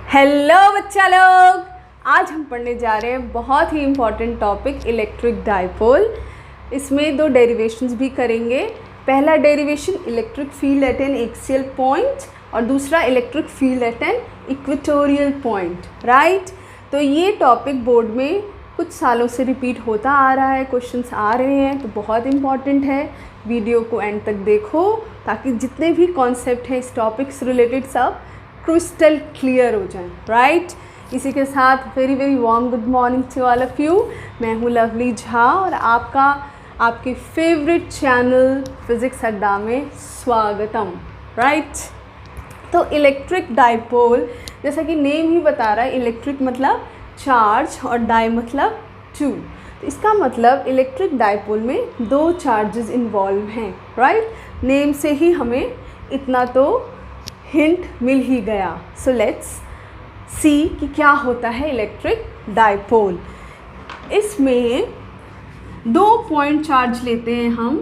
Hello बच्चा लोग, आज हम पढ़ने जा रहे हैं बहुत ही इम्पॉर्टेंट टॉपिक इलेक्ट्रिक डाइपोल। इसमें दो डेरिवेशंस भी करेंगे। पहला derivation electric field at an axial point और दूसरा electric field at an equatorial point, right. तो ये टॉपिक बोर्ड में कुछ सालों से रिपीट होता आ रहा है, क्वेश्चंस आ रहे हैं, तो बहुत इम्पॉर्टेंट है। वीडियो को एंड तक देखो ताकि जितने भी कॉन्सेप्ट हैं इस टॉपिक से रिलेटेड सब क्रिस्टल क्लियर हो जाए, राइट। इसी के साथ very warm good morning to all of you. मैं हूँ लवली झा और आपके फेवरेट चैनल फिज़िक्स अड्डा में स्वागतम, राइट। तो इलेक्ट्रिक डाइपोल, जैसा कि नेम ही बता रहा है, इलेक्ट्रिक मतलब चार्ज और डाई मतलब टू। तो इसका मतलब इलेक्ट्रिक डाइपोल में दो चार्जेस इन्वॉल्व हैं, राइट। नेम से ही हमें इतना तो हिंट मिल ही गया। सो लेट्स सी कि क्या होता है इलेक्ट्रिक डाइपोल। इसमें दो पॉइंट चार्ज लेते हैं हम।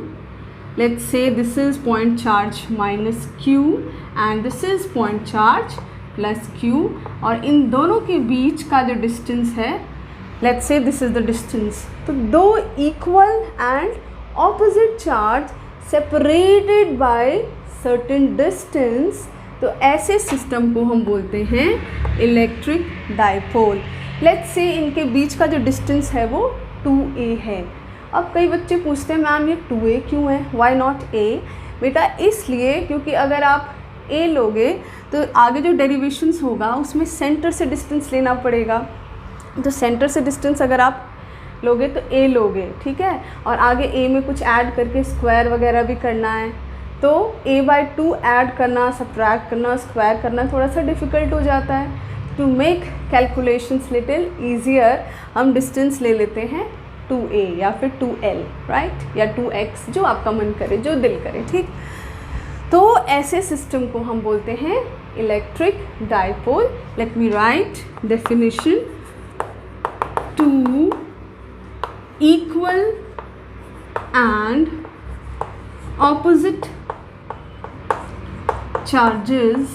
Let's say this is point charge minus Q and this is point charge plus Q, और इन दोनों के बीच का जो डिस्टेंस है, let's say this is the distance. तो दो equal and opposite charge separated by certain distance, तो ऐसे सिस्टम को हम बोलते हैं इलेक्ट्रिक डाइपोल। लेट्स से इनके बीच का जो डिस्टेंस है वो 2a है। अब कई बच्चे पूछते हैं मैम ये 2a क्यों है, व्हाई नॉट a? बेटा इसलिए क्योंकि अगर आप a लोगे तो आगे जो डेरिवेशंस होगा उसमें सेंटर से डिस्टेंस लेना पड़ेगा। तो सेंटर से डिस्टेंस अगर आप लोगे तो a लोगे, ठीक है, और आगे a में कुछ ऐड करके स्क्वायर वगैरह भी करना है, तो a/2 ऐड करना, सब्ट्रैक्ट करना, स्क्वायर करना थोड़ा सा डिफ़िकल्ट हो जाता है। To make calculations little easier हम डिस्टेंस ले लेते हैं 2a या फिर 2l, राइट, या 2x, जो आपका मन करे, जो दिल करे, ठीक। तो ऐसे सिस्टम को हम बोलते हैं electric dipole. Let me write definition. Two equal and opposite charges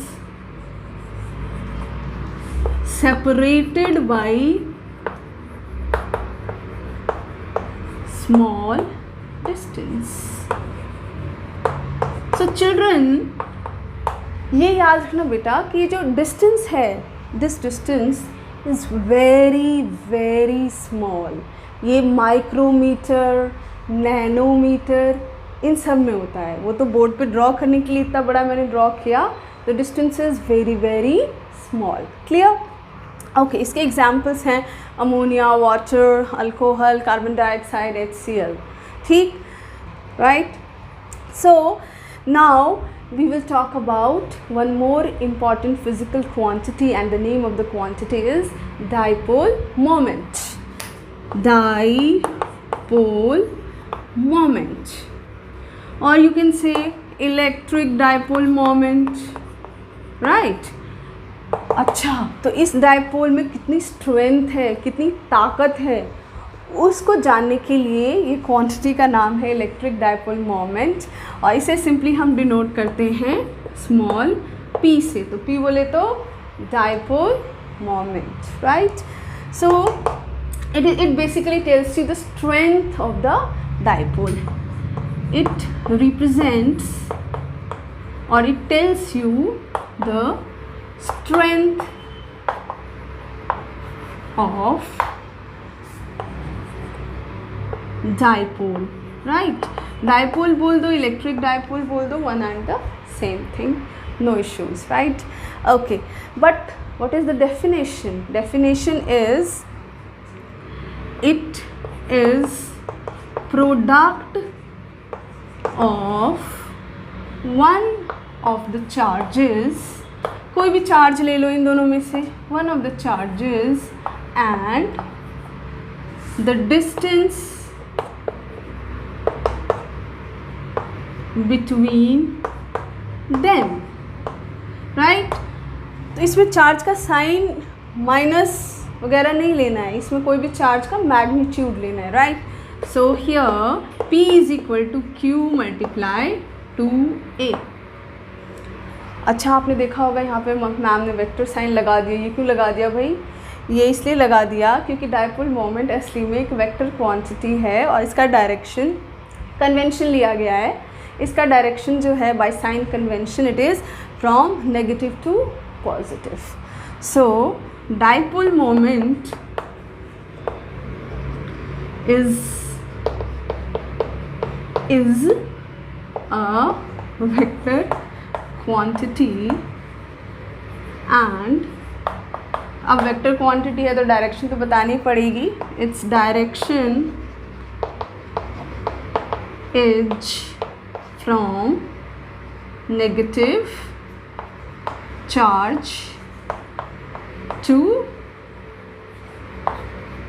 separated by small distance. So children, ये याद रखना बेटा कि जो डिस्टेंस है, this distance is very small. ये माइक्रोमीटर, नैनोमीटर, इन सब में होता है। वो तो बोर्ड पे ड्रॉ करने के लिए इतना बड़ा मैंने ड्रॉ किया। The distance is very small, clear? Okay, इसके एग्जांपल्स हैं ammonia, water, alcohol, carbon dioxide, HCl, ठीक, right. So now we will talk about one more important physical quantity, and the name of the quantity is dipole moment. Dipole moment, or you can say electric dipole moment, right? अच्छा, तो इस dipole में कितनी strength है, कितनी ताकत है, उसको जानने के लिए ये क्वांटिटी का नाम है इलेक्ट्रिक डाइपोल मोमेंट, और इसे सिंपली हम डिनोट करते हैं स्मॉल p से। तो p बोले तो dipole moment, right. So it basically tells you the strength of the dipole. It represents, or it tells you the strength of dipole, right? Dipole बोल दो, electric dipole बोल दो, one and the same thing, no issues, right? Okay, but what is the definition? Definition is, it is product of one of the charges, कोई भी charge ले लो इन दोनों में से, one of the charges and the distance between them, right? तो इसमें charge का sign minus वगैरह नहीं लेना है, इसमें कोई भी चार्ज का मैग्नीट्यूड लेना है, right. So here P is equal to Q multiply 2A। अच्छा, आपने देखा होगा यहाँ पे मैम ने वेक्टर साइन लगा दिया। ये क्यों लगा दिया भाई? ये इसलिए लगा दिया क्योंकि डायपोल मोमेंट असली में एक वेक्टर क्वांटिटी है और इसका डायरेक्शन कन्वेंशन लिया गया है। इसका डायरेक्शन जो है by sign convention it is from negative to positive. So dipole moment is a vector quantity and अब वेक्टर क्वांटिटी है तो डायरेक्शन तो बतानी पड़ेगी। Its direction is from negative charge to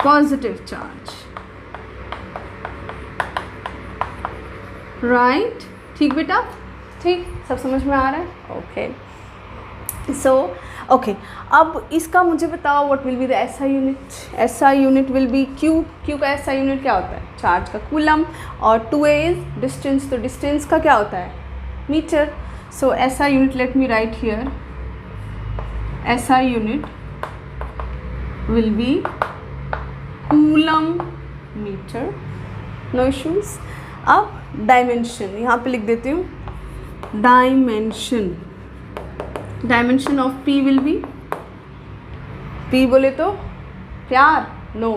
positive charge, right? ठीक बेटा, ठीक, सब समझ में आ रहा है? ओके, सो ओके, अब इसका मुझे बताओ what will be the SI unit. SI unit will B Q. Q का एसआई यूनिट क्या होता है? चार्ज का कूलम, और 2a इज डिस्टेंस, तो डिस्टेंस का क्या होता है? Metre. So SI unit, let me write here, SI unit will be coulomb metre, no issues. अब डायमेंशन यहाँ पे लिख देती हूँ, dimension, dimension of P will be, P बोले तो प्यार, no,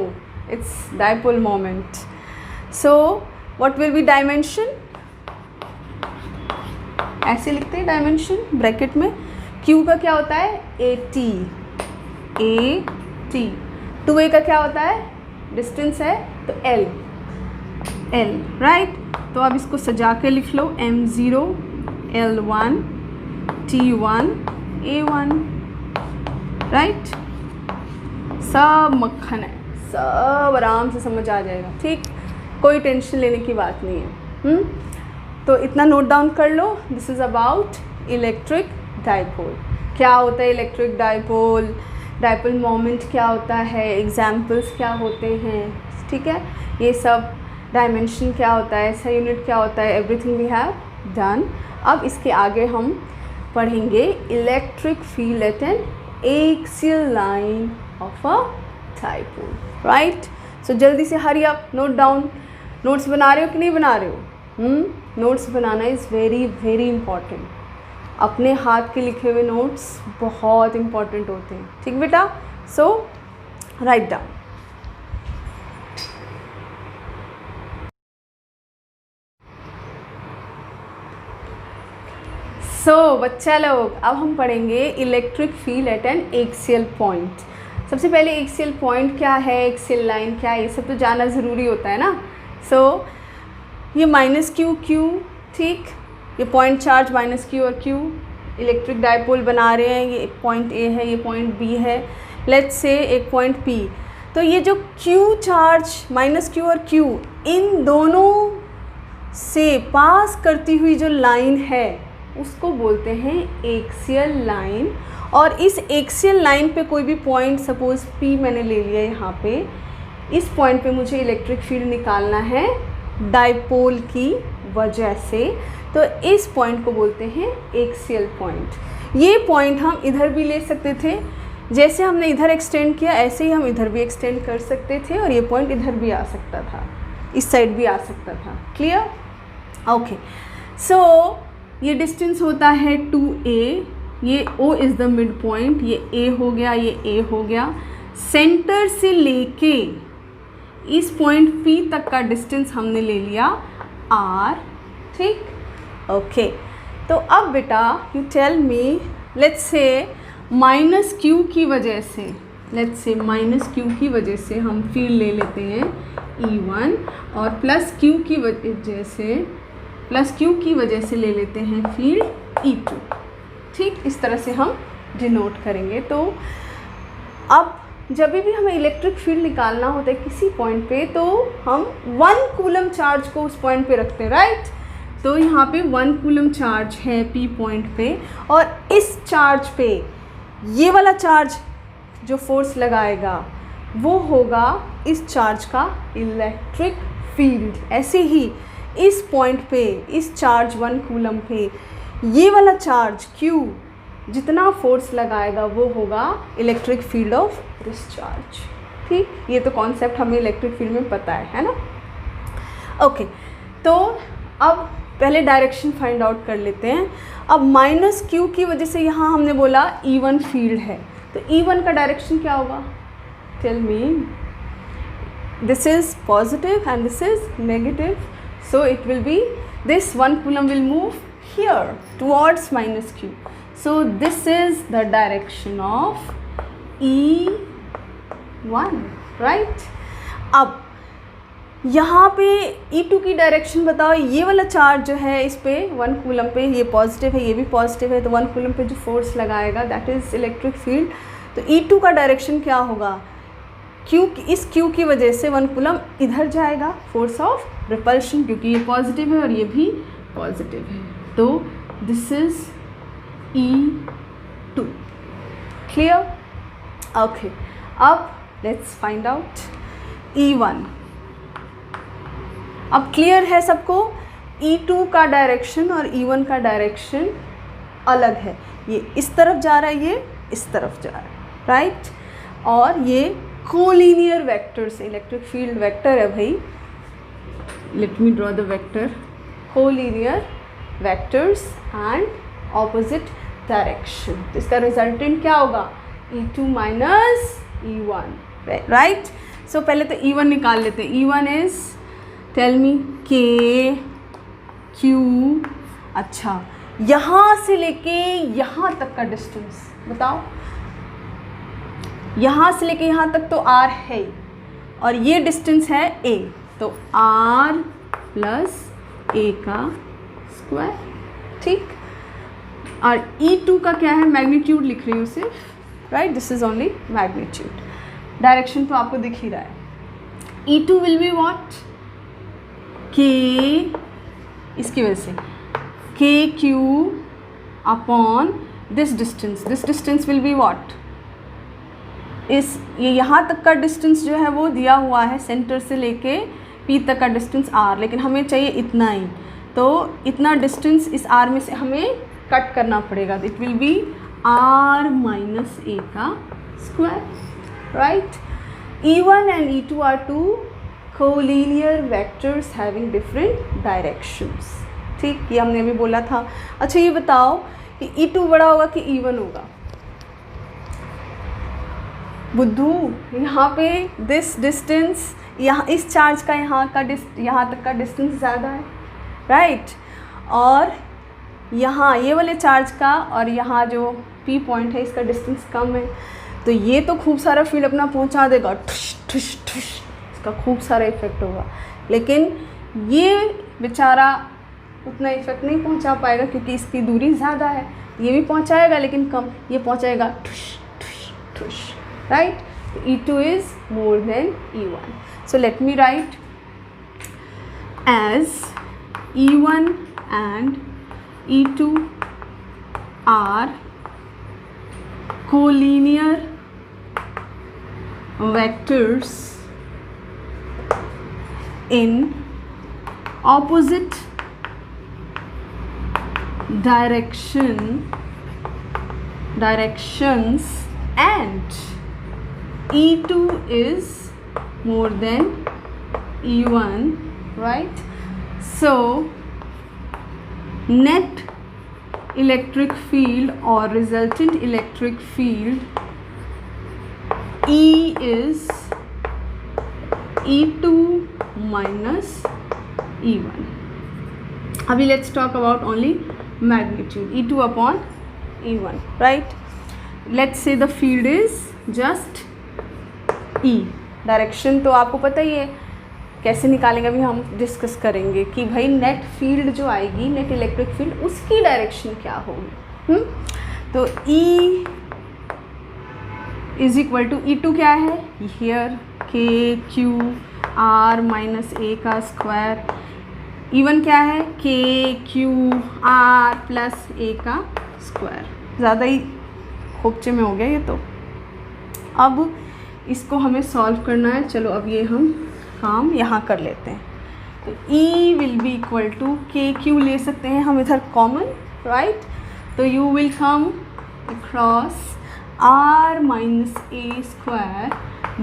it's dipole moment. So what will be dimension? ऐसे लिखते हैं डायमेंशन ब्रैकेट में। Q का क्या होता है? AT, AT। 2a का क्या होता है? डिस्टेंस है तो L, राइट? तो अब इसको सजा के लिख लो, M0, L1, T1, A1, right? सब मक्खन है, सब आराम से समझ आ जाएगा, ठीक? कोई टेंशन लेने की बात नहीं है। तो इतना नोट डाउन कर लो, this is about electric dipole. क्या होता है इलेक्ट्रिक डायपोल, डायपोल मोमेंट क्या होता है, एग्जाम्पल्स क्या होते हैं, ठीक है? ये सब, डायमेंशन क्या होता है, एसआई यूनिट क्या होता है, एवरीथिंग वी हैव डन। अब इसके आगे हम पढ़ेंगे electric field at an axial line of a dipole, right? So जल्दी से hurry up, note down. Notes बना रहे हो कि नहीं बना रहे हो? नोट्स बनाना इज़ वेरी वेरी इम्पॉर्टेंट। अपने हाथ के लिखे हुए नोट्स बहुत इम्पॉर्टेंट होते हैं, ठीक बेटा? सो राइट डाउन। सो बच्चा लोग, अब हम पढ़ेंगे electric field at an axial point. सबसे पहले एक्सियल पॉइंट क्या है, एक्सियल लाइन क्या है, ये सब तो जानना ज़रूरी होता है ना। सो ये -q, ठीक, ये पॉइंट चार्ज -q और q, इलेक्ट्रिक डायपोल बना रहे हैं। ये पॉइंट A है, ये पॉइंट B है, लेट्स से एक पॉइंट P। तो ये जो q चार्ज -q और q, इन दोनों से पास करती हुई जो लाइन है उसको बोलते हैं एक्सियल लाइन। और इस एक्सियल लाइन पे कोई भी पॉइंट, सपोज P मैंने ले लिया यहाँ पे, इस पॉइंट पे मुझे इलेक्ट्रिक फील्ड निकालना है डायपोल की वजह से, तो इस पॉइंट को बोलते हैं एक्सियल पॉइंट। ये पॉइंट हम इधर भी ले सकते थे, जैसे हमने इधर एक्सटेंड किया ऐसे ही हम इधर भी एक्सटेंड कर सकते थे, और ये पॉइंट इधर भी आ सकता था, इस साइड भी आ सकता था। क्लियर? ओके, सो ये डिस्टेंस होता है 2a, ये O is the mid point, ये A हो गया, ये A हो गया। सेंटर से लेके इस पॉइंट P तक का डिस्टेंस हमने ले लिया R, ठीक? ओके, तो अब बेटा you tell me, let's say -q की वजह से, लेट्स से -q की वजह से हम फील्ड ले लेते हैं E1, और +q की वजह से ले लेते हैं फील्ड E2, ठीक? इस तरह से हम डिनोट करेंगे। तो अब जब भी हमें इलेक्ट्रिक फील्ड निकालना होता है किसी पॉइंट पे, तो हम 1 कूलम चार्ज को उस पॉइंट पे रखते हैं, राइट? तो यहाँ पे 1 कूलम चार्ज है P पॉइंट पे, और इस चार्ज पे ये वाला चार्ज जो फोर्स लगाएगा वो होगा इस चार्ज का इलेक्ट्रिक फील्ड। ऐसे ही इस पॉइंट पे, इस चार्ज 1 कूलम पे, ये वाला चार्ज Q जितना फोर्स लगाएगा वो होगा इलेक्ट्रिक फील्ड ऑफ डिस्चार्ज। ठीक, ये तो कॉन्सेप्ट हमें इलेक्ट्रिक फील्ड में पता है ना। ओके, तो अब पहले डायरेक्शन फाइंड आउट कर लेते हैं। अब माइनस क्यू की वजह से यहाँ हमने बोला E1 फील्ड है, तो E1 का डायरेक्शन क्या होगा? Tell me. This is positive and this is negative, so it will be this 1 coulomb will move here towards minus q. So this is the direction of E1, right? अब यहाँ पे E2 की direction बताओ। ये वाला charge जो है इस पे 1 कूलम पे, ये पॉजिटिव है, ये भी पॉजिटिव है, तो 1 कूलम पे जो फोर्स लगाएगा दैट इज़ इलेक्ट्रिक फील्ड। तो E2 का डायरेक्शन क्या होगा? इस Q की वजह से 1 कूलम इधर जाएगा, फोर्स ऑफ रिपल्शन, क्योंकि ये पॉजिटिव है और ये भी पॉजिटिव है, तो this is E2। Clear? Okay, अब लेट्स फाइंड आउट E1। अब क्लियर है सबको? E2 का डायरेक्शन और E1 का डायरेक्शन अलग है। ये इस तरफ जा रहा है, ये इस तरफ जा रहा है, राइट? और ये कोलिनियर वेक्टर से, इलेक्ट्रिक फील्ड वेक्टर है भाई। Let me draw the vector, collinear vectors and opposite direction. तो इसका रिजल्टेंट क्या होगा? E2 minus E1, right? सो पहले तो E1 निकाल लेते हैं। E1 is, tell me, K Q। अच्छा, यहाँ से लेके यहाँ तक का डिस्टेंस बताओ। यहाँ से लेके यहाँ तक तो R है और ये डिस्टेंस है A, तो R प्लस A का स्क्वायर। ठीक, और E2 का क्या है? मैग्नीट्यूड लिख रही हूँ सिर्फ, right? This is only magnitude. Direction तो आपको दिख ही रहा है। E2 will be what? K, इसकी वजह से KQ upon this distance will be what? इस ये यहाँ तक का डिस्टेंस जो है वो दिया हुआ है, सेंटर से लेके P तक का डिस्टेंस R, लेकिन हमें चाहिए इतना ही, तो इतना डिस्टेंस इस R में से हमें कट करना पड़ेगा। It will be R minus A का square, right? E1 and E2 are two collinear vectors having different directions. ठीक, ये हमने अभी बोला था। अच्छा, ये बताओ कि E2 बड़ा होगा कि E1 होगा? बुद्धू, यहाँ पे दिस डिस्टेंस, यहाँ इस चार्ज का यहाँ तक का डिस्टेंस ज़्यादा है, राइट? और यहाँ ये वाले चार्ज का और यहाँ जो P पॉइंट है इसका डिस्टेंस कम है, तो ये तो खूब सारा फील्ड अपना पहुँचा देगा, ठुश ठुश ठुश, इसका खूब सारा इफेक्ट होगा। लेकिन ये बेचारा उतना इफेक्ट नहीं पहुँचा पाएगा क्योंकि इसकी दूरी ज़्यादा है। ये भी पहुँचाएगा लेकिन कम, ये पहुँचाएगा ठुश ठुश ठुश, right? E2 is more than E1. So let me write as E1 and E2 are collinear vectors in opposite directions and E2 is more than E1, right? So net electric field or resultant electric field E is E2 minus E1. Abhi let's talk about only magnitude, E2 upon E1, right? Let's say the field is just E. Direction तो आपको पता ही है, कैसे निकालेंगे अभी हम discuss करेंगे कि भाई नेट फील्ड जो आएगी, नेट इलेक्ट्रिक फील्ड, उसकी डायरेक्शन क्या होगी। तो E is equal to E2 क्या है? Here K Q R minus A का स्क्वायर। E1 क्या है? K Q R plus A का स्क्वायर। ज़्यादा ही खोपचे में हो गया ये तो। अब इसको हमें सॉल्व करना है। चलो अब ये हम काम यहाँ कर लेते हैं। तो E will be equal to K Q ले सकते हैं हम इधर कॉमन, राइट? तो U will come across r minus a square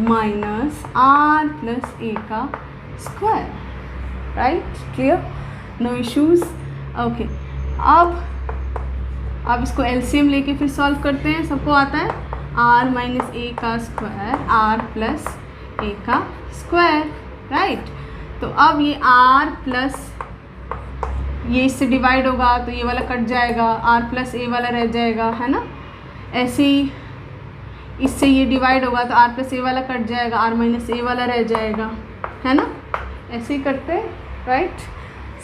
minus r plus a का square, right? Clear? No issues? Okay. अब इसको LCM लेके फिर सॉल्व करते हैं। सबको आता है r माइनस a का स्क्वायर r प्लस a का स्क्वायर, राइट? तो अब ये r प्लस ये इससे डिवाइड होगा तो ये वाला कट जाएगा, r प्लस a वाला रह जाएगा, है ना? ऐसे ही इससे ये डिवाइड होगा तो r प्लस a वाला कट जाएगा, r माइनस a वाला रह जाएगा, है ना? ऐसे ही करते हैं, right?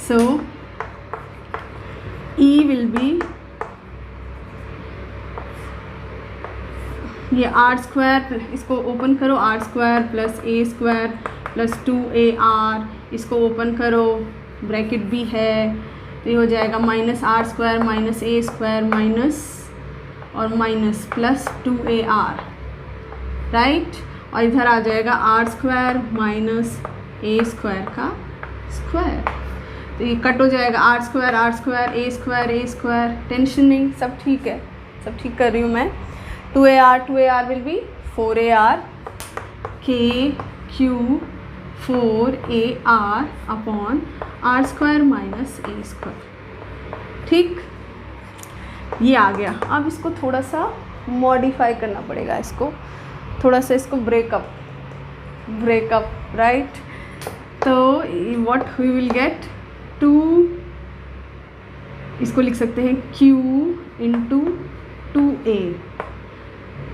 So E will be ये आर स्क्वायर, इसको ओपन करो, R square plus A square plus 2ar, इसको ओपन करो, ब्रैकेट भी है तो ये हो जाएगा minus R square minus A square minus और माइनस प्लस 2ar, राइट? और इधर आ जाएगा R square minus A square का स्क्वायर, तो ये कट हो जाएगा R square A square, tension नहीं, सब ठीक है, सब ठीक कर रही हूँ मैं। 2ar will be 4ar k q 4ar upon R square minus A square, ठीक? ये आ गया। अब इसको थोड़ा सा मॉडिफाई करना पड़ेगा, इसको थोड़ा सा इसको ब्रेकअप, राइट? तो व्हाट वी विल गेट 2, इसको लिख सकते हैं q into 2a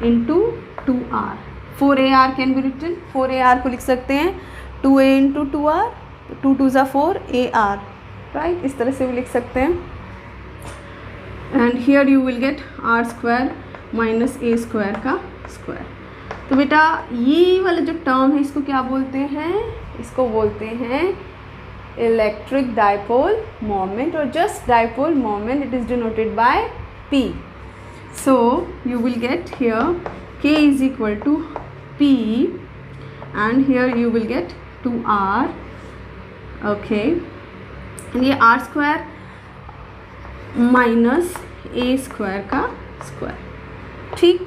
into 2r, 4ar can be written, 4ar को लिख सकते हैं 2a इंटू 2r, 2 2 ज़ा 4 ar, राइट? इस तरह से भी लिख सकते हैं। And here you will get R square minus A square का स्क्वायर। तो बेटा ये वाला जो टर्म है इसको क्या बोलते हैं? इसको बोलते हैं इलेक्ट्रिक डाइपोल मोमेंट और just dipole moment, it is denoted by P. So you will get here k is equal to P and here you will get 2r, okay? and ये r square minus a square का square, ठीक।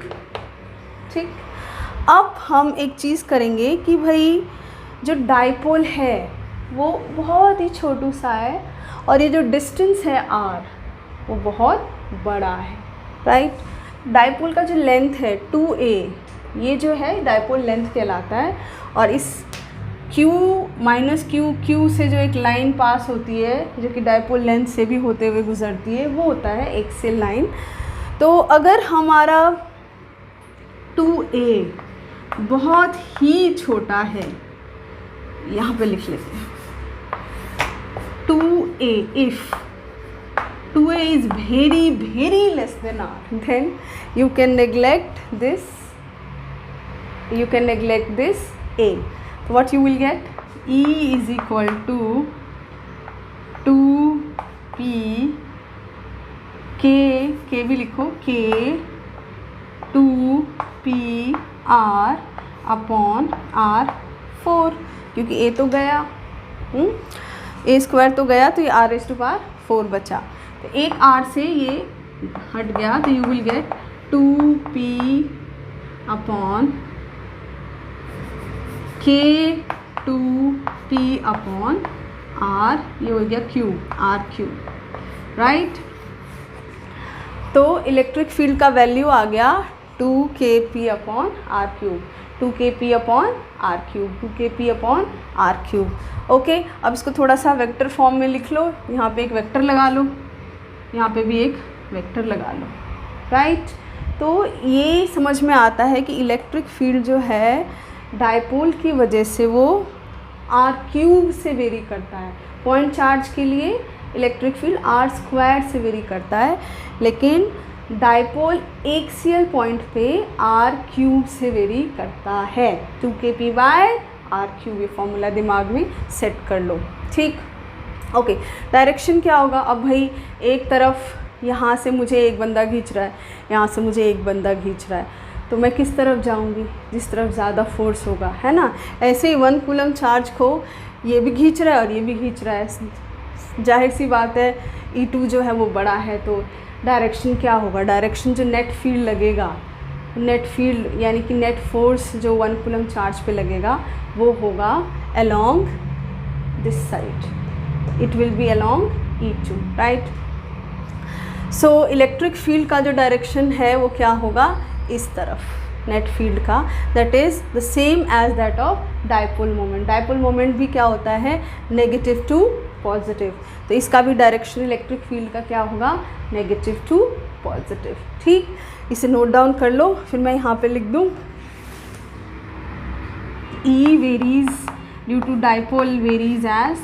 अब हम एक चीज़ करेंगे कि भाई जो डाइपोल है वो बहुत ही छोटू सा है और ये जो डिस्टेंस है r वो बहुत बड़ा है, राइट? डाइपोल का जो लेंथ है 2a, ये जो है डाइपोल लेंथ कहलाता है और इस q माइनस q से जो एक लाइन पास होती है जो कि डाइपोल लेंथ से भी होते हुए गुजरती है वो होता है एक्सियल लाइन। तो अगर हमारा 2a बहुत ही छोटा है, यहाँ पे लिख लेते हैं 2a, if 2a is very less than r, then you can neglect this a. So what you will get? E is equal to 2p k भी लिखो, k 2p r upon r4, क्योंकि a तो गया, a square तो गया तो ये r raised to power 4 बचा, तो एक r से ये हट गया तो you will gate 2p upon k 2p upon r, ये हो गया q, r3, राइट? तो इलेक्ट्रिक फील्ड का वैल्यू आ गया 2kp upon r3, 2kp upon r3, 2kp upon r3, okay. अब इसको थोड़ा सा वेक्टर फॉर्म में लिख लो, यहाँ पे एक वेक्टर लगा लो, यहाँ पे भी एक वेक्टर लगा लो, राइट? तो ये समझ में आता है कि इलेक्ट्रिक फील्ड जो है डाइपोल की वजह से वो r³ से वेरी करता है। पॉइंट चार्ज के लिए इलेक्ट्रिक फील्ड r² से वेरी करता है, लेकिन डाइपोल एक्सियल पॉइंट पे r³ से वेरी करता है। 2kp/r³, ये फॉर्मूला दिमाग में सेट कर लो, ठीक? ओके, डायरेक्शन क्या होगा? अब भाई एक तरफ यहाँ से मुझे एक बंदा खींच रहा है, यहाँ से मुझे एक बंदा खींच रहा है, तो मैं किस तरफ जाऊँगी? जिस तरफ ज़्यादा फोर्स होगा, है ना? ऐसे ही 1 कूलम चार्ज को ये भी खींच रहा है और ये भी खींच रहा है, जाहिर सी बात है E2 जो है वो बड़ा है, तो डायरेक्शन क्या होगा, डायरेक्शन जो नेट फील्ड लगेगा, नेट फील्ड यानी कि नेट फोर्स जो 1 कूलम चार्ज पे लगेगा वो होगा along this side, it will be along E2, right. So electric field का जो डायरेक्शन है वो क्या होगा, इस तरफ नेट फील्ड का, that is the same as that of dipole moment. Dipole moment भी क्या होता है, नेगेटिव टू पॉजिटिव, तो इसका भी डायरेक्शन इलेक्ट्रिक फील्ड का क्या होगा, नेगेटिव टू पॉजिटिव। ठीक, इसे नोट डाउन कर लो, फिर मैं यहाँ पे लिख दूँ E varies due to dipole varies as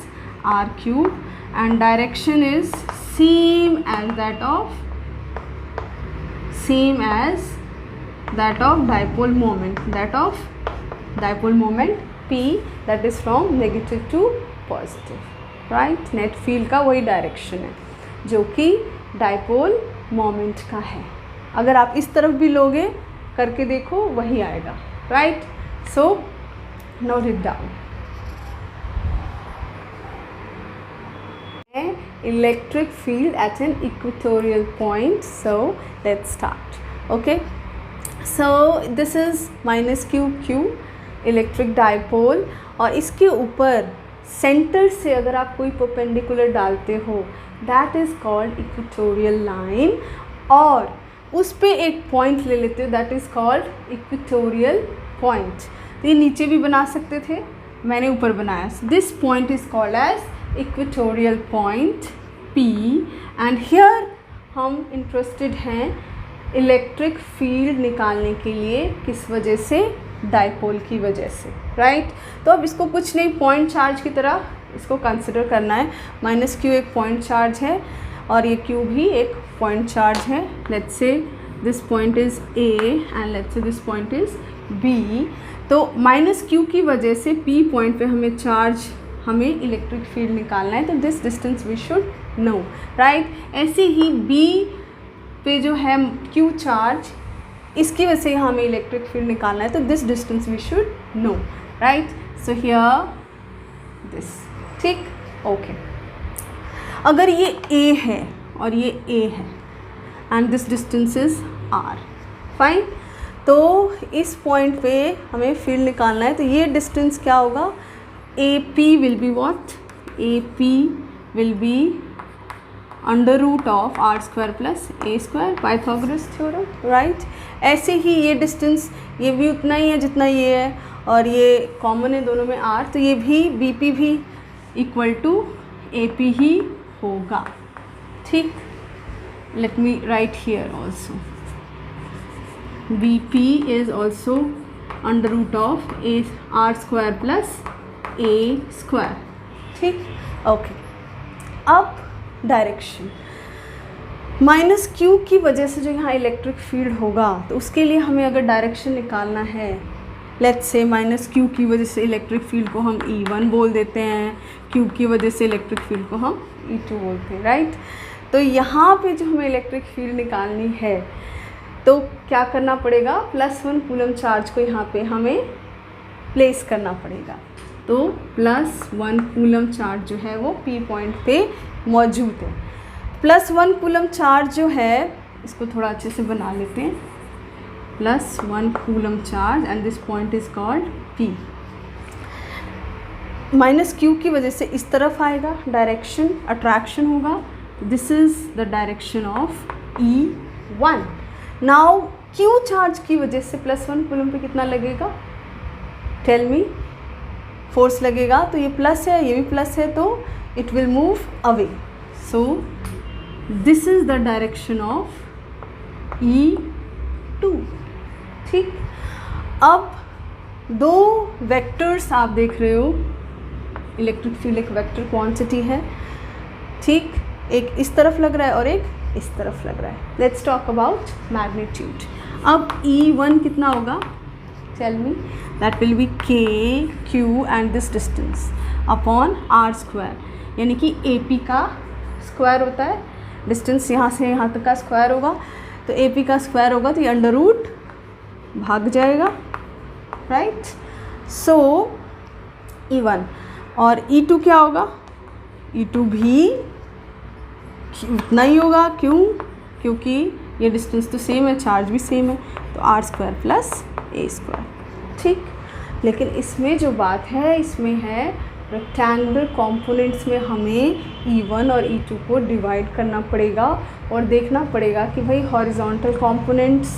r cube and direction is same as that of dipole moment, P, that is from negative to positive, right। Net field का वही डायरेक्शन है जो कि डायपोल मोमेंट का है। अगर आप इस तरफ भी लोगे करके देखो वही आएगा, right. So note it down. Electric field at an equatorial point, so let's start, okay। So this is minus q electric dipole, और इसके ऊपर सेंटर से अगर आप कोई परपेंडिकुलर डालते हो that is called equatorial line, और उस पे एक पॉइंट ले लेते हो that is called equatorial point. तो ये नीचे भी बना सकते थे, मैंने ऊपर बनाया। This point is called as equatorial point P, and here हम इंटरेस्टेड हैं इलेक्ट्रिक फील्ड निकालने के लिए, किस वजह से, डायपोल की वजह से, राइट। तो अब इसको कुछ नहीं, पॉइंट चार्ज की तरह इसको कंसिडर करना है। माइनस q एक पॉइंट चार्ज है और ये q भी एक पॉइंट चार्ज है। Let's say this point is A and let's say this point is B। तो माइनस q की वजह से P पॉइंट पे हमें इलेक्ट्रिक फील्ड निकालना है, तो this distance we should know, right. ऐसे ही B पे जो है Q चार्ज, इसकी वजह से हमें इलेक्ट्रिक फील्ड निकालना है, तो this distance we should know, right. So here this, ठीक, ओके। अगर ये A है और ये A है and this distance is R, fine. तो इस पॉइंट पे हमें फील्ड निकालना है, तो ये डिस्टेंस क्या होगा, AP will be what? AP will be under root of r square plus a square, Pythagoras theorem, right. ऐसे ही ये डिस्टेंस, ये भी उतना ही है जितना ये है, और ये कॉमन है दोनों में r, तो ये भी BP भी इक्वल टू AP ही होगा, ठीक। Let me write here also, BP is also under root of r square plus a square, ठीक, ओके। अब डायरेक्शन, माइनस q की वजह से जो यहाँ इलेक्ट्रिक फील्ड होगा, तो उसके लिए हमें अगर डायरेक्शन निकालना है, लेट्स से माइनस q की वजह से इलेक्ट्रिक फील्ड को हम E1 बोल देते हैं, q की वजह से इलेक्ट्रिक फील्ड को हम E2 बोलते हैं, राइट। तो यहाँ पे जो हमें इलेक्ट्रिक फील्ड निकालनी है, तो क्या करना पड़ेगा, +1 कूलम चार्ज को यहाँ पे हमें प्लेस करना पड़ेगा। तो +1 कूलम चार्ज जो है वो P पॉइंट पे मौजूद है। +1 कूलम चार्ज जो है, इसको थोड़ा अच्छे से बना लेते हैं, +1 coulomb charge and this point is called P। Minus q की वजह से इस तरफ आएगा, डायरेक्शन अट्रैक्शन होगा, this is the direction of E1। Now q charge की वजह से +1 कूलम पे कितना लगेगा, टेल मी, फोर्स लगेगा, तो ये प्लस है, ये भी प्लस है, तो it will move away. So this is the direction of E2, ठीक। अब दो वेक्टर्स आप देख रहे हो, इलेक्ट्रिक फील्ड एक वेक्टर क्वांटिटी है, ठीक, एक इस तरफ लग रहा है और एक इस तरफ लग रहा है। Let's talk about magnitude. अब E1 कितना होगा, tell me, that will be K Q and this distance upon R square, यानी कि AP का स्क्वायर होता है, डिस्टेंस यहाँ से यहाँ तक का स्क्वायर होगा, तो AP का स्क्वायर होगा, तो ये अंडर रूट भाग जाएगा, राइट। सो E1 और E2 क्या होगा, E2 भी उतना ही होगा, क्यों, क्योंकि ये डिस्टेंस तो सेम है, चार्ज भी सेम है, तो R square plus A square. ठीक, लेकिन इसमें जो बात है, इसमें है रेक्टेंगुलर कंपोनेंट्स में हमें E1 और E2 को डिवाइड करना पड़ेगा और देखना पड़ेगा कि भाई हॉरिजॉन्टल कंपोनेंट्स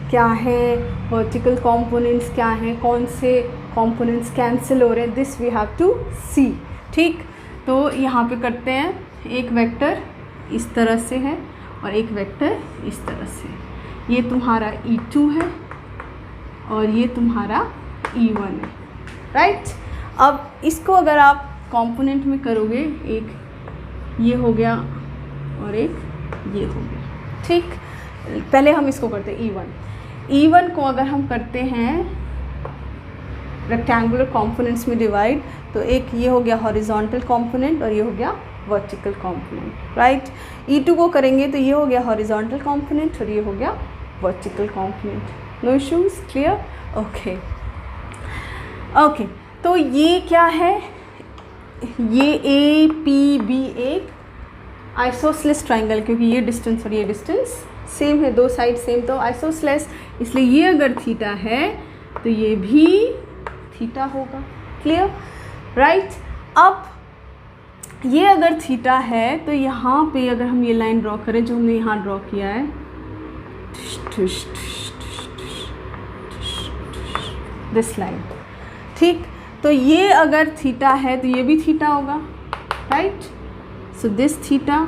क्या हैं, वर्टिकल कंपोनेंट्स क्या हैं, कौन से कंपोनेंट्स कैंसिल हो रहे हैं, दिस वी हैव टू सी। ठीक, तो यहाँ पे करते हैं, एक वेक्टर इस तरह से है और एक वेक्टर इस तरह से। ये तुम्हारा E2 है और ये तुम्हारा E1 है, राइट। अब इसको अगर आप कंपोनेंट में करोगे, एक ये हो गया और एक ये हो गया। ठीक, पहले हम इसको करते हैं E1 को अगर हम करते हैं रेक्टेंगुलर कंपोनेंट्स में डिवाइड, तो एक ये हो गया हॉरिजॉन्टल कंपोनेंट और ये हो गया वर्टिकल कंपोनेंट, राइट। E2 को करेंगे तो ये हो गया हॉरिजॉन्टल कंपोनेंट और ये हो गया vertical component. No issues, clear? Okay okay, तो ये क्या है, ये APB एक आइसोसेलेस ट्राइंगल, क्योंकि ये डिस्टेंस और ये डिस्टेंस सेम है, दो साइड सेम, तो आइसोसेलेस, इसलिए ये अगर थीटा है तो ये भी थीटा होगा। Clear, right. अब ये अगर थीटा है तो यहाँ पे अगर हम ये लाइन ड्रॉ करें जो हमने यहाँ ड्रॉ किया है, दिस लाइन, ठीक, तो ये अगर थीटा है तो ये भी थीटा होगा, right. So this theta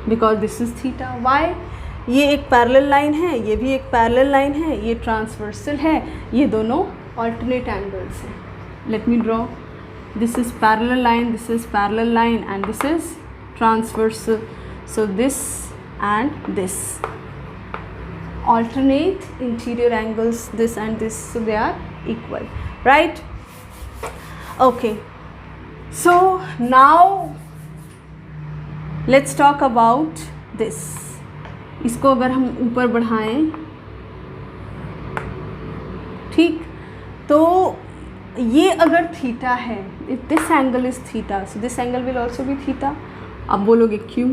because this is theta. Why? ये एक पैरेलल लाइन है, ये भी एक पैरेलल लाइन है, ये ट्रांसवर्सल है, ये दोनों ऑल्टरनेट एंगल्स हैं। Let me draw, this is parallel line, this is parallel line, and this is transversal. So this and this alternate interior angles, this and this, so they are equal, right? Okay, so now let's talk about this. इसको अगर हम ऊपर बढ़ाएं, ठीक, तो ये अगर theta है, if this angle is theta, so this angle will also be theta. अब बोलोगे क्यों?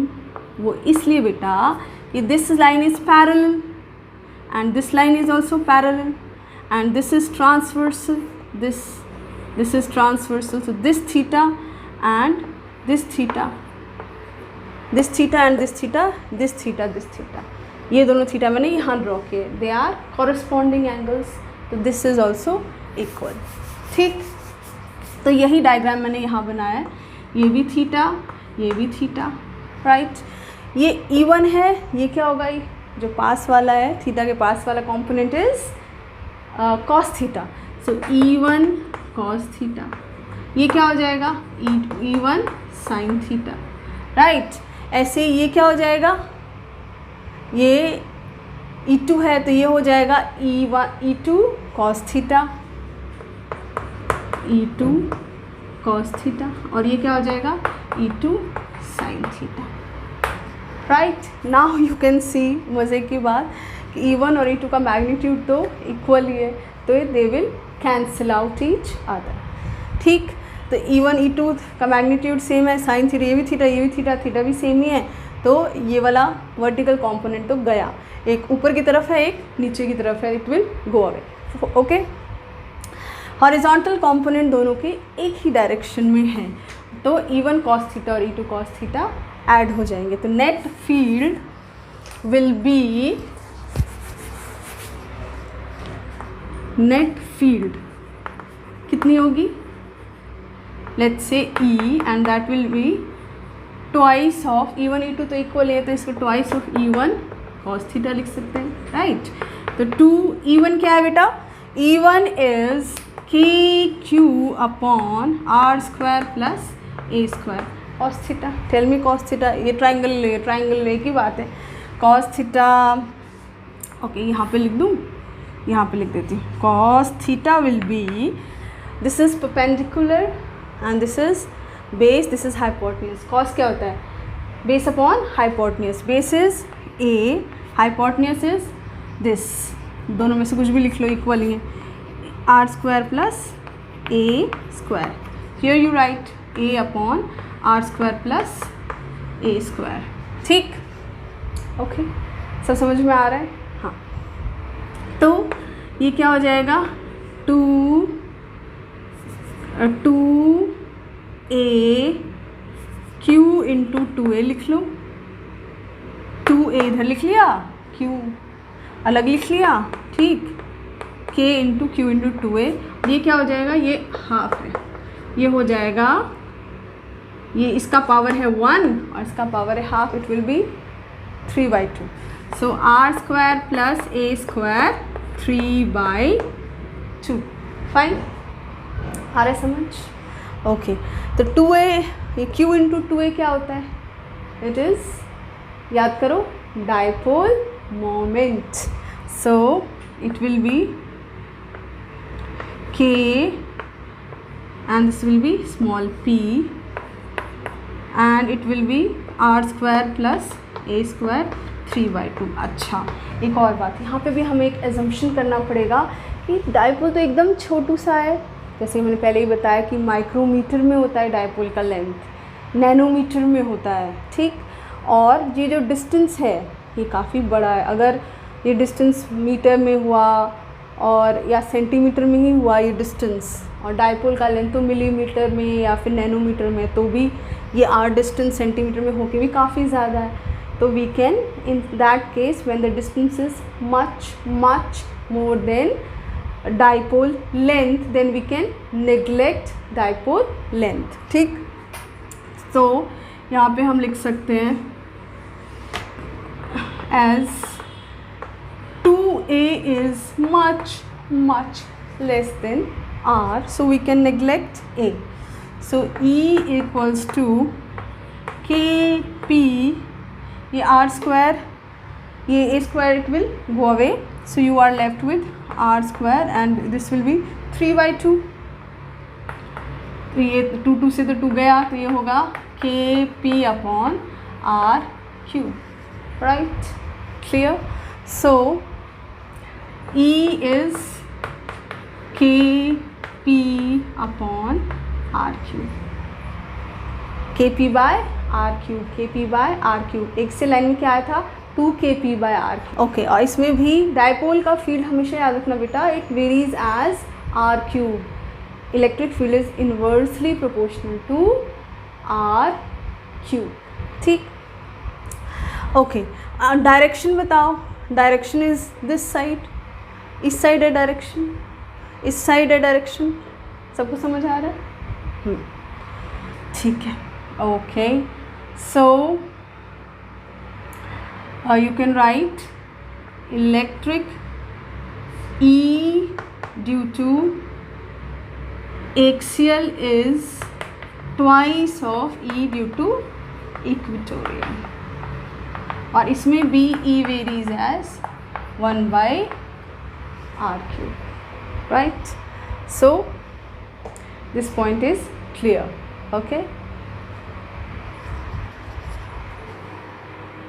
वो इसलिए बेटा कि this line is parallel and this line is also parallel and this is transversal, this is transversal, so this theta and this theta, this theta and this theta, this theta, this theta, ये दोनों theta मैंने यहाँ draw किए, they are corresponding angles, तो this is also equal. ठीक, तो यही diagram मैंने यहाँ बनाया है, ये भी थीटा, ये भी थीटा, राइट। ये E1 है, ये क्या होगा, ये जो पास वाला है, थीटा के पास वाला component is cos theta, so E1 cos theta. ये क्या हो जाएगा, E1 साइन थीटा, राइट। ऐसे ये क्या हो जाएगा, ये E2 है तो ये हो जाएगा E2 cos theta, E2 cos theta, और ये क्या हो जाएगा, E2 sin theta, right. Now you can see, मज़े की बात कि E1 और E2 का मैग्नीट्यूड तो इक्वल ही है, तो they will cancel out each other. ठीक, तो E1 E2 का मैग्नीट्यूड सेम है, साइन थीटा, ये भी थीटा, ये भी थीटा, थीटा भी सेम ही है, तो ये वाला वर्टिकल कंपोनेंट तो गया, एक ऊपर की तरफ है, एक नीचे की तरफ है, it will go away. Okay, horizontal component दोनों के एक ही डायरेक्शन में हैं, तो E1 cos थीटा और E2 cos थीटा ऐड हो जाएंगे, तो net field will be, net field कितनी होगी, let's say E, and that will be twice of E1 E2, तो इक्वल है तो इसको twice of E1 cos theta लिख सकते हैं, राइट। तो 2 E1 क्या है बेटा, E1 is KQ upon R square plus A square cos theta. Tell me cos theta, ये ट्राइंगल एक ही बात है, कॉस थीटा, ओके यहाँ पे लिख दूँ, यहाँ पे लिख देती हूँ, cos theta will be, this is perpendicular and this is base, this is hypotenuse. Cos क्या होता है, base upon hypotenuse, base is a, hypotenuse is this, दोनों में से कुछ भी लिख लो, इक्वल ही है, R square plus A square, here you write A upon R square plus A square. ठीक, ओके, सब समझ में आ रहा है? हाँ, तो ये क्या हो जाएगा, 2a q इंटू 2a लिख लो, 2a इधर लिख लिया, q अलग लिख लिया, ठीक, k into Q into 2a, ये क्या हो जाएगा, ये हाफ है, ये हो जाएगा, ये इसका पावर है 1 और इसका पावर है half, it will be 3/2। So r square plus a square 3/2। Fine, आ रहा है समझ? ओके, तो 2a, ये q इंटू 2a क्या होता है, इट इज़, याद करो, dipole moment. So it will be k and this will be small p and it will be r square plus a square 3/2। अच्छा, एक और बात, यहाँ पे भी हमें एक एजम्पशन करना पड़ेगा कि डाइपोल तो एकदम छोटू सा है, जैसे मैंने पहले ही बताया कि माइक्रोमीटर में होता है डाइपोल का लेंथ, नैनोमीटर में होता है, ठीक, और ये जो डिस्टेंस है ये काफ़ी बड़ा है। अगर ये डिस्टेंस मीटर में हुआ और या सेंटीमीटर में ही हुआ ये डिस्टेंस, और डाइपोल का लेंथ तो मिलीमीटर में या फिर नैनोमीटर में, तो भी ये आर डिस्टेंस सेंटीमीटर में होके भी काफ़ी ज़्यादा है। तो we can in that case when the distance is much more than dipole length, then we can neglect dipole length, ठीक। तो यहाँ पे हम लिख सकते हैं as 2a is much less than r, so we can neglect a. So E equals to kp, ये r square, ये a square, it will go away, so you are left with r square and this will be 3/2। तो ये 2 से तो 2 गया, तो ये होगा kp upon r cube, right? Clear? So E is kp upon r cube, kp by r cube, kp by r cube। एक से लाइन में क्या आया था, 2kp by r cube। Okay, और इसमें भी डाइपोल का फील्ड हमेशा याद रखना बेटा, it varies as r cube, electric field is inversely proportional to r cube, ठीक। ओके, डायरेक्शन बताओ, डायरेक्शन इज दिस साइड, इस साइड है डायरेक्शन, इस साइड है डायरेक्शन, सबको समझ आ रहा है? ठीक है, okay. So you can write electric E due to axial is twice of E due to equatorial, और इसमें भी E varies as 1/r cube, right? So this point is clear, okay?